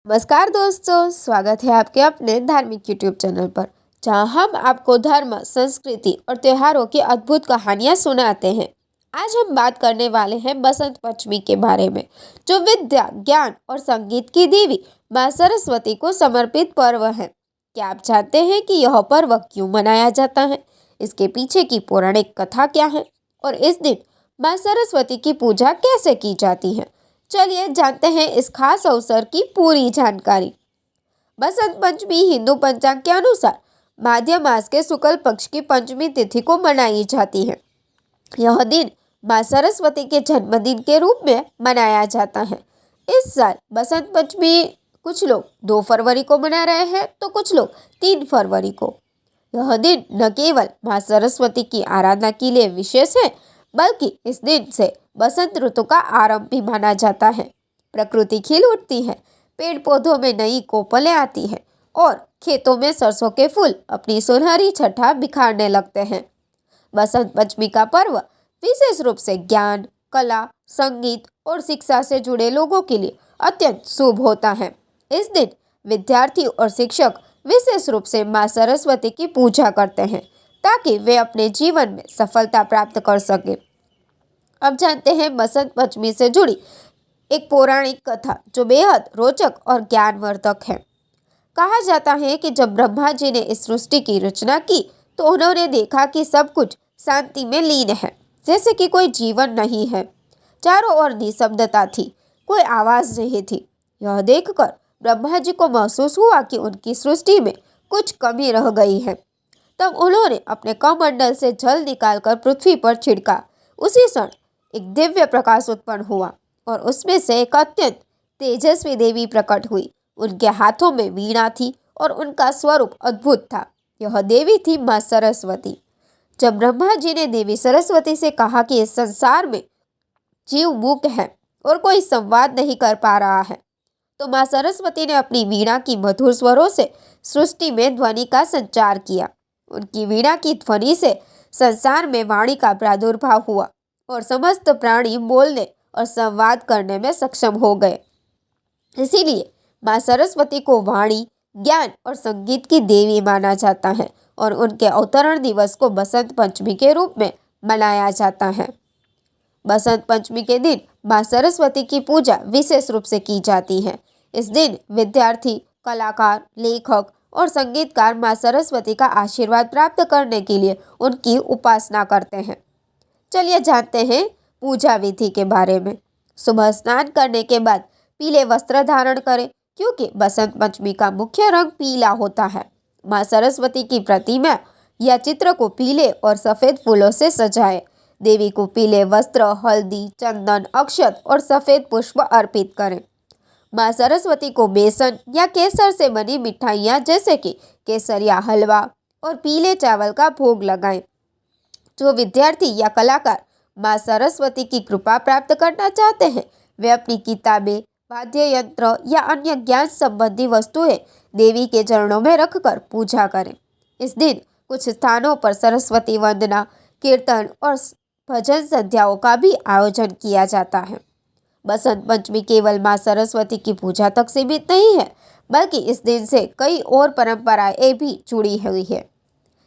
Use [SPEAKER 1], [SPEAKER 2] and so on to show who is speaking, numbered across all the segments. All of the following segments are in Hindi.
[SPEAKER 1] नमस्कार दोस्तों, स्वागत है आपके अपने धार्मिक यूट्यूब चैनल पर, जहां हम आपको धर्म, संस्कृति और त्योहारों की अद्भुत कहानियां सुनाते हैं। आज हम बात करने वाले हैं बसंत पंचमी के बारे में, जो विद्या, ज्ञान और संगीत की देवी माँ सरस्वती को समर्पित पर्व है। क्या आप जानते हैं कि यह पर्व क्यों मनाया जाता है, इसके पीछे की पौराणिक कथा क्या है और इस दिन माँ सरस्वती की पूजा कैसे की जाती है? चलिए जानते हैं इस खास अवसर की पूरी जानकारी। बसंत पंचमी हिंदू पंचांग के अनुसार माध्य मास के शुक्ल पक्ष की पंचमी तिथि को मनाई जाती है। यह दिन माँ सरस्वती के जन्मदिन के रूप में मनाया जाता है। इस साल बसंत पंचमी कुछ लोग 2 फरवरी को मना रहे हैं तो कुछ लोग 3 फरवरी को। यह दिन न केवल माँ सरस्वती की आराधना के लिए विशेष है, बल्कि इस दिन से बसंत ऋतु का आरंभ भी माना जाता है। प्रकृति खिल उठती है, पेड़ पौधों में नई कोपलें आती हैं और खेतों में सरसों के फूल अपनी सुनहरी छटा बिखारने लगते हैं। बसंत पंचमी का पर्व विशेष रूप से ज्ञान, कला, संगीत और शिक्षा से जुड़े लोगों के लिए अत्यंत शुभ होता है। इस दिन विद्यार्थी और शिक्षक विशेष रूप से माँ सरस्वती की पूजा करते हैं ताकि वे अपने जीवन में सफलता प्राप्त कर सकें। अब जानते हैं बसंत पंचमी से जुड़ी एक पौराणिक कथा जो बेहद रोचक और ज्ञानवर्धक है। कहा जाता है कि जब ब्रह्मा जी ने इस सृष्टि की रचना की तो उन्होंने देखा कि सब कुछ शांति में लीन है, जैसे कि कोई जीवन नहीं है। चारों ओर निशब्दता थी, कोई आवाज नहीं थी। यह देखकर ब्रह्मा जी को महसूस हुआ कि उनकी सृष्टि में कुछ कमी रह गई है। तब उन्होंने अपने कमंडल से जल निकालकर पृथ्वी पर छिड़का। उसी क्षण एक दिव्य प्रकाश उत्पन्न हुआ और उसमें से एक अत्यंत तेजस्वी देवी प्रकट हुई। उनके हाथों में वीणा थी और उनका स्वरूप अद्भुत था। यह देवी थी माँ सरस्वती। जब ब्रह्मा जी ने देवी सरस्वती से कहा कि इस संसार में जीव मूक है और कोई संवाद नहीं कर पा रहा है, तो माँ सरस्वती ने अपनी वीणा की मधुर स्वरों से सृष्टि में ध्वनि का संचार किया। उनकी वीणा की ध्वनि से संसार में वाणी का प्रादुर्भाव हुआ और समस्त प्राणी बोलने और संवाद करने में सक्षम हो गए। इसीलिए माँ सरस्वती को वाणी, ज्ञान और संगीत की देवी माना जाता है और उनके अवतरण दिवस को बसंत पंचमी के रूप में मनाया जाता है। बसंत पंचमी के दिन माँ सरस्वती की पूजा विशेष रूप से की जाती है। इस दिन विद्यार्थी, कलाकार, लेखक और संगीतकार माँ सरस्वती का आशीर्वाद प्राप्त करने के लिए उनकी उपासना करते हैं। चलिए जानते हैं पूजा विधि के बारे में। सुबह स्नान करने के बाद पीले वस्त्र धारण करें, क्योंकि बसंत पंचमी का मुख्य रंग पीला होता है। माँ सरस्वती की प्रतिमा या चित्र को पीले और सफ़ेद फूलों से सजाएं। देवी को पीले वस्त्र, हल्दी, चंदन, अक्षत और सफ़ेद पुष्प अर्पित करें। माँ सरस्वती को बेसन या केसर से बनी मिठाइयाँ जैसे कि केसर या हलवा और पीले चावल का भोग लगाएं। जो विद्यार्थी या कलाकार माँ सरस्वती की कृपा प्राप्त करना चाहते हैं, वे अपनी किताबें, वाद्य यंत्र या अन्य ज्ञान संबंधी वस्तुएं देवी के चरणों में रखकर पूजा करें। इस दिन कुछ स्थानों पर सरस्वती वंदना, कीर्तन और भजन संध्याओं का भी आयोजन किया जाता है। बसंत पंचमी केवल माँ सरस्वती की पूजा तक सीमित नहीं है, बल्कि इस दिन से कई और परंपराएं भी जुड़ी हुई है।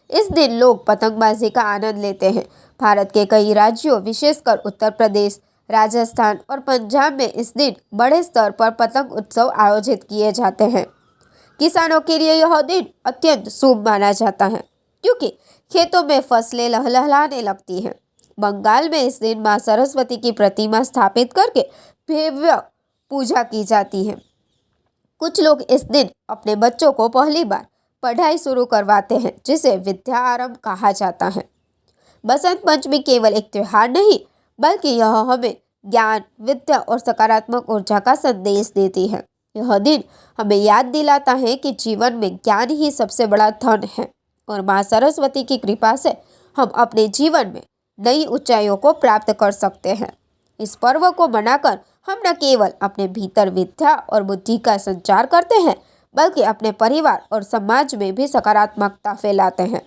[SPEAKER 1] इस दिन लोग पतंगबाजी का आनंद लेते हैं। भारत के कई राज्यों, विशेषकर उत्तर प्रदेश, राजस्थान और पंजाब में इस दिन बड़े स्तर पर पतंग उत्सव आयोजित किए जाते हैं। किसानों के लिए यह दिन अत्यंत शुभ माना जाता है, क्योंकि खेतों में फसलें लहलहाने लगती हैं। बंगाल में इस दिन माँ सरस्वती की प्रतिमा स्थापित करके भव्य पूजा की जाती है। कुछ लोग इस दिन अपने बच्चों को पहली बार पढ़ाई शुरू करवाते हैं, जिसे विद्या आरंभ कहा जाता है। बसंत पंचमी केवल एक त्योहार नहीं, बल्कि यह हमें ज्ञान, विद्या और सकारात्मक ऊर्जा का संदेश देती है। यह दिन हमें याद दिलाता है कि जीवन में ज्ञान ही सबसे बड़ा धन है और माँ सरस्वती की कृपा से हम अपने जीवन में नई ऊंचाइयों को प्राप्त कर सकते हैं। इस पर्व को मनाकर हम न केवल अपने भीतर विद्या और बुद्धि का संचार करते हैं, बल्कि अपने परिवार और समाज में भी सकारात्मकता फैलाते हैं।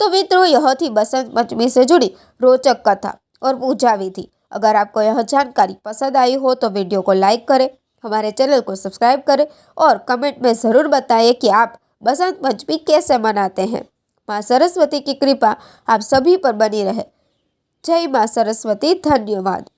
[SPEAKER 1] तो मित्रों, यह थी बसंत पंचमी से जुड़ी रोचक कथा और पूजा विधि। अगर आपको यह जानकारी पसंद आई हो तो वीडियो को लाइक करें हमारे चैनल को सब्सक्राइब करें और कमेंट में ज़रूर बताइए कि आप बसंत पंचमी कैसे मनाते हैं। माँ सरस्वती की कृपा आप सभी पर बनी रहे। जय माँ सरस्वती। धन्यवाद।